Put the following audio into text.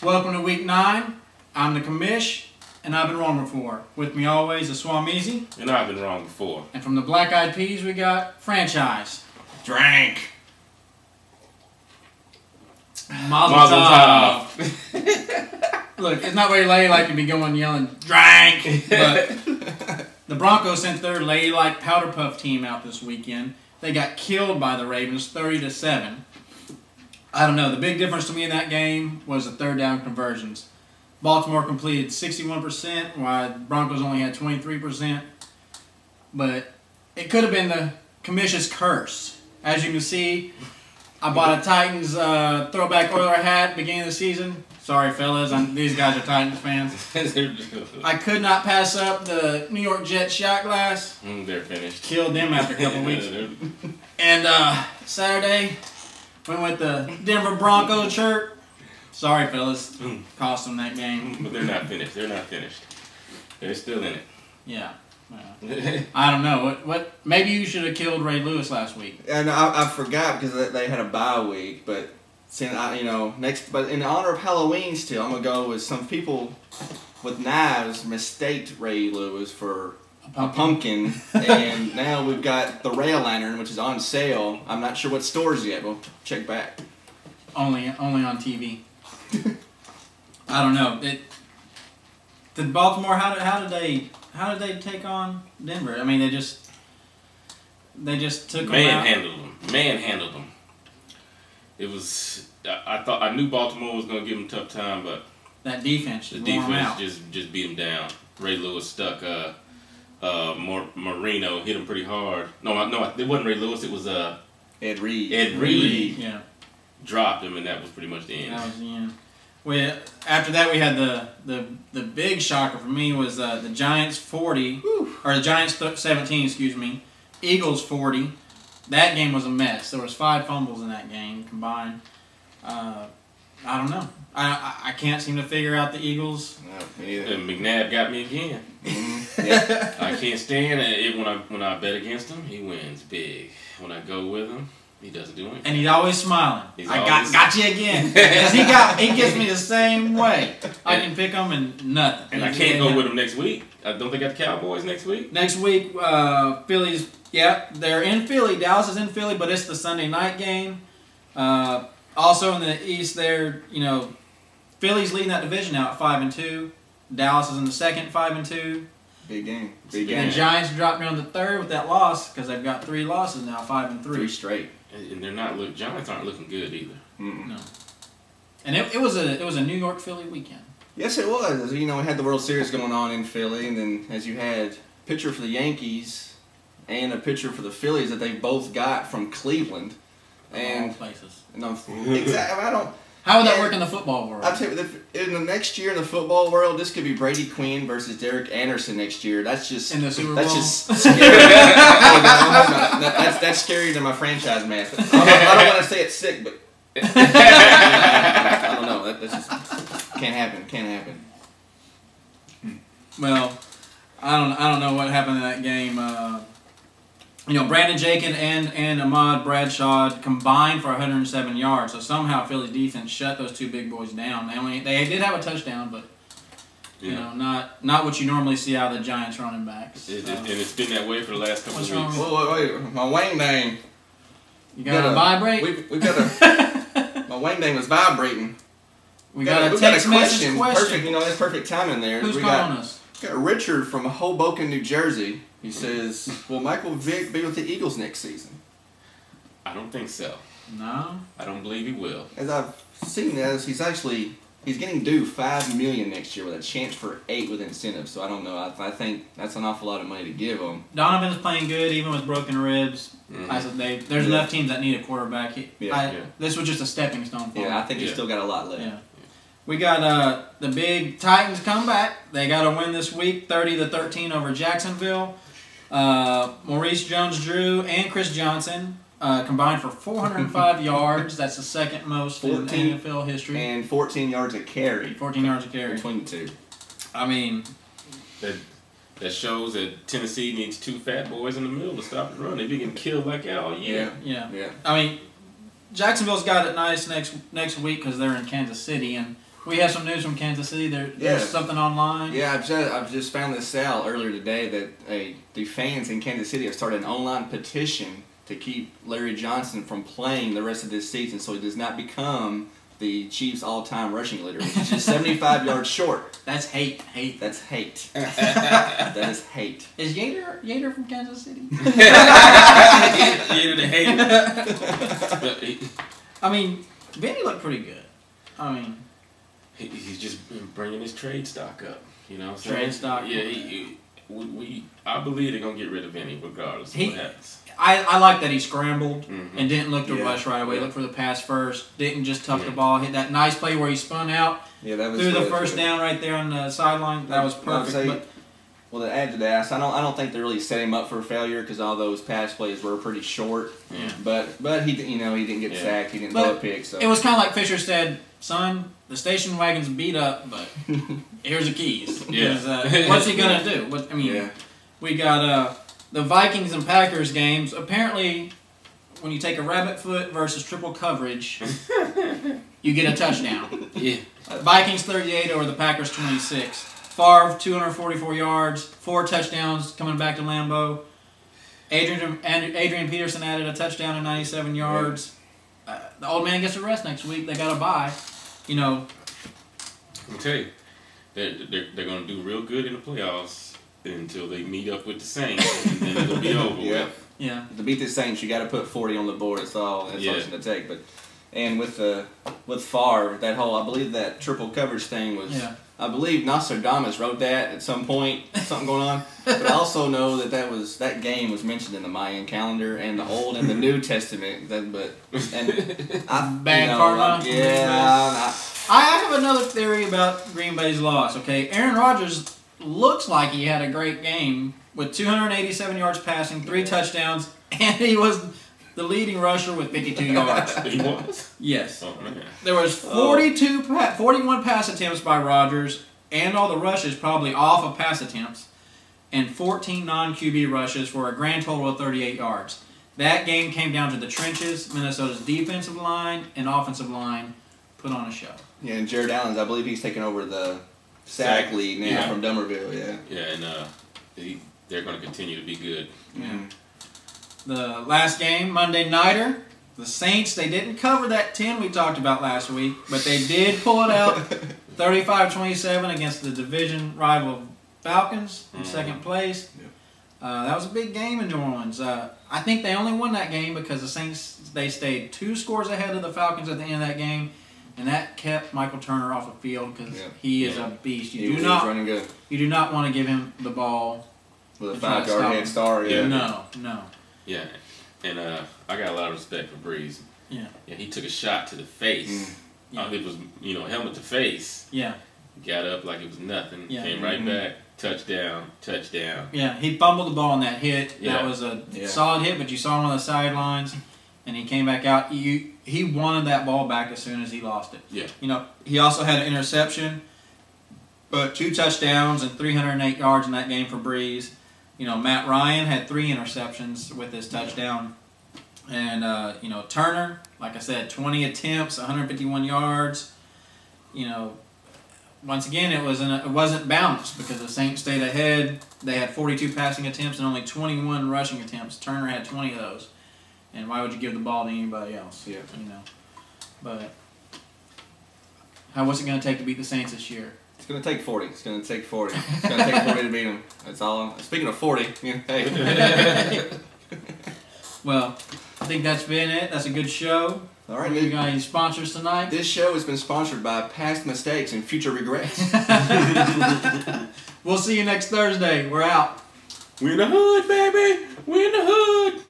Welcome to week 9. I'm the commish, and I've been wrong before. With me always, the Swamizi. And I've been wrong before. And from the Black Eyed Peas, we got franchise. Drank. Mazel tov. Look, it's not very ladylike to be going yelling, drank, but the Broncos sent their ladylike powder puff team out this weekend. They got killed by the Ravens 30-7. I don't know. The big difference to me in that game was the third down conversions. Baltimore completed 61%, while the Broncos only had 23%. But it could have been the commish's curse. As you can see, I bought a Titans throwback Oiler hat beginning of the season. Sorry, fellas. These guys are Titans fans. I could not pass up the New York Jets shot glass. They're finished. Killed them after a couple of weeks. And Saturday, went with the Denver Broncos shirt. Sorry, fellas. Cost them that game. But they're not finished. They're not finished. They're still in it. Yeah. I don't know. What? Maybe you should have killed Ray Lewis last week. And I forgot because they had a bye week. But since but in honor of Halloween, still I'm gonna go with some people with knives mistaked Ray Lewis for a pumpkin, and now we've got the rail lantern, which is on sale. I'm not sure what stores yet. We'll check back. Only on TV. I don't know. Did Baltimore? How did they take on Denver? I mean, they just took them out. Manhandled them. It was. I knew Baltimore was gonna give them a tough time, but that defense. The defense just beat them down. Ray Lewis stuck. Marino hit him pretty hard. No, it wasn't Ray Lewis. It was Ed Reed. Ed Reed. Yeah. Dropped him, and that was pretty much the end. That was the end. After that, we had the big shocker for me was the Giants 40, or the Giants 17, excuse me, Eagles 40. That game was a mess. There was 5 fumbles in that game combined. I don't know. I can't seem to figure out the Eagles. No, me neither. And McNabb got me again. Yeah. I can't stand it when I bet against him. He wins big. When I go with him, he doesn't do anything. And he's always smiling. Got you again. Because he gets me the same way. I can pick him and nothing. And I can't go with him next week. Don't they got the Cowboys next week? Next week, Phillies. Yeah, they're in Philly. Dallas is in Philly, but it's the Sunday night game. Also in the East, Philly's leading that division now at 5-2. Dallas is in the second, 5-2. Big game. And the Giants dropped down to third with that loss because they've got 3 losses now, 5-3. 3 straight. And they're not Giants aren't looking good either. No. And it was a New York Philly weekend. Yes, it was. We had the World Series going on in Philly, and then as you had a pitcher for the Yankees and a pitcher for the Phillies that they both got from Cleveland. And all places. Exactly. How would that work in the football world? I'll tell you, in the next year in the football world, this could be Brady Quinn versus Derek Anderson next year. That's just in the Super Bowl. That's just scary. That's scarier than my franchise match. I don't want to say it's sick, but I don't know. That just can't happen. Can't happen. Well, I don't know what happened in that game. Brandon Jakin and Ahmad Bradshaw combined for 107 yards. So somehow Philly's defense shut those 2 big boys down. They did have a touchdown, but not what you normally see out of the Giants running backs. And it's been that way for the last couple of weeks. Wait, my Wayne name. You got to vibrate. We've got a. My Wayne name was vibrating. We got a text question. Question. Perfect. That's perfect timing there. Who's calling us? We got Richard from Hoboken, New Jersey. He says, will Michael Vick be with the Eagles next season? I don't think so. No? I don't believe he will. As I've seen this, he's getting due $5 million next year with a chance for $8 million with incentives. So I don't know. I think that's an awful lot of money to give him. Donovan's playing good even with broken ribs. There's enough teams that need a quarterback. This was just a stepping stone for him. Yeah, I think he's still got a lot left. Yeah. We got the big Titans comeback. They got a win this week, 30-13 over Jacksonville. Maurice Jones-Drew and Chris Johnson combined for 405 yards. That's the second most in NFL history. And 14 yards a carry. 14 yards a carry. Between the 2. I mean... That shows that Tennessee needs 2 fat boys in the middle to stop the run. They've been getting killed like that all year. Yeah. I mean, Jacksonville's got it nice next week because they're in Kansas City, and We have some news from Kansas City. There's Yeah. something online. Yeah, I've just found this out earlier today that the fans in Kansas City have started an online petition to keep Larry Johnson from playing the rest of this season so he does not become the Chiefs' all-time rushing leader. He's just 75 yards short. That's hate. That's hate. That is hate. Is Yater from Kansas City? Yater the hater. I mean, Benny looked pretty good. I mean, He's just bringing his trade stock up. You know what I'm saying? Trade stock. Yeah, I believe they're going to get rid of Vinny regardless of what happens. I like that he scrambled Mm-hmm. and didn't look to Yeah. rush right away. Yeah. Looked for the pass first. Didn't just tuck Yeah. the ball. Hit that nice play where he spun out. Yeah, that was Threw the good. first down right there on the sideline. That was perfect. But Well, to add to that, I don't think they really set him up for failure because all those pass plays were pretty short. Yeah. But he he didn't get Yeah. sacked. He didn't But throw a pick. So it was kind of like Fisher said, son, the station wagon's beat up, but here's the keys. Yeah. 'Cause, what's he going to do? yeah. We got the Vikings and Packers games. Apparently, when you take a rabbit foot versus triple coverage, you get a touchdown. Yeah. Vikings 38 over the Packers 26. Favre 244 yards, 4 touchdowns coming back to Lambeau. Adrian Peterson added a touchdown and 97 yards. The old man gets a rest next week. They got a bye. You know, I'll tell you, they're going to do real good in the playoffs until they meet up with the Saints, and then it'll be over Yeah. with. yeah. To beat the Saints, you got to put 40 on the board. That's all it's going to take. And with Favre, that whole I believe that triple coverage thing was. Yeah. I believe Nostradamus wrote that at some point. Something going on. But I also know that game was mentioned in the Mayan calendar and the Old and the New Testament. Bad karma. Yeah. I have another theory about Green Bay's loss. Okay, Aaron Rodgers looks like he had a great game with 287 yards passing, 3 touchdowns, and he was the leading rusher with 52 yards. He was? Yes. Oh, man. There was 41 pass attempts by Rodgers, and all the rushes probably off of pass attempts, and 14 non-QB rushes for a grand total of 38 yards. That game came down to the trenches. Minnesota's defensive line and offensive line put on a show. Yeah, and Jared Allen's, I believe he's taking over the sack league now from Dummerville, yeah. Yeah, and they're going to continue to be good. Yeah. Mm-hmm. The last game, Monday Nighter, the Saints, they didn't cover that 10 we talked about last week, but they did pull it out 35-27 against the division rival Falcons in second place. Yep. That was a big game in New Orleans. I think they only won that game because the Saints, they stayed 2 scores ahead of the Falcons at the end of that game, and that kept Michael Turner off the field because he is a beast. He was running good. You do not want to give him the ball With a try to 5-yard stop head him. start, yeah. No. Yeah, and I got a lot of respect for Breeze. Yeah. Yeah, he took a shot to the face. Yeah. It was, helmet to face. Yeah. Got up like it was nothing. Yeah. Came right back. Touchdown. Yeah, he fumbled the ball on that hit. Yeah. That was a solid hit, but you saw him on the sidelines, and he came back out. He wanted that ball back as soon as he lost it. Yeah. He also had an interception, but 2 touchdowns and 308 yards in that game for Breeze. Matt Ryan had 3 interceptions with his touchdown. And, Turner, like I said, 20 attempts, 151 yards. Once again, it wasn't balanced because the Saints stayed ahead. They had 42 passing attempts and only 21 rushing attempts. Turner had 20 of those. And why would you give the ball to anybody else? Yeah. But what's it going to take to beat the Saints this year? It's going to take 40. It's going to take 40 to beat them. That's all. Speaking of 40, hey. Well, I think that's been it. That's a good show. All right, We got any sponsors tonight? This show has been sponsored by Past Mistakes and Future Regrets. We'll see you next Thursday. We're out. We're in the hood, baby. We're in the hood.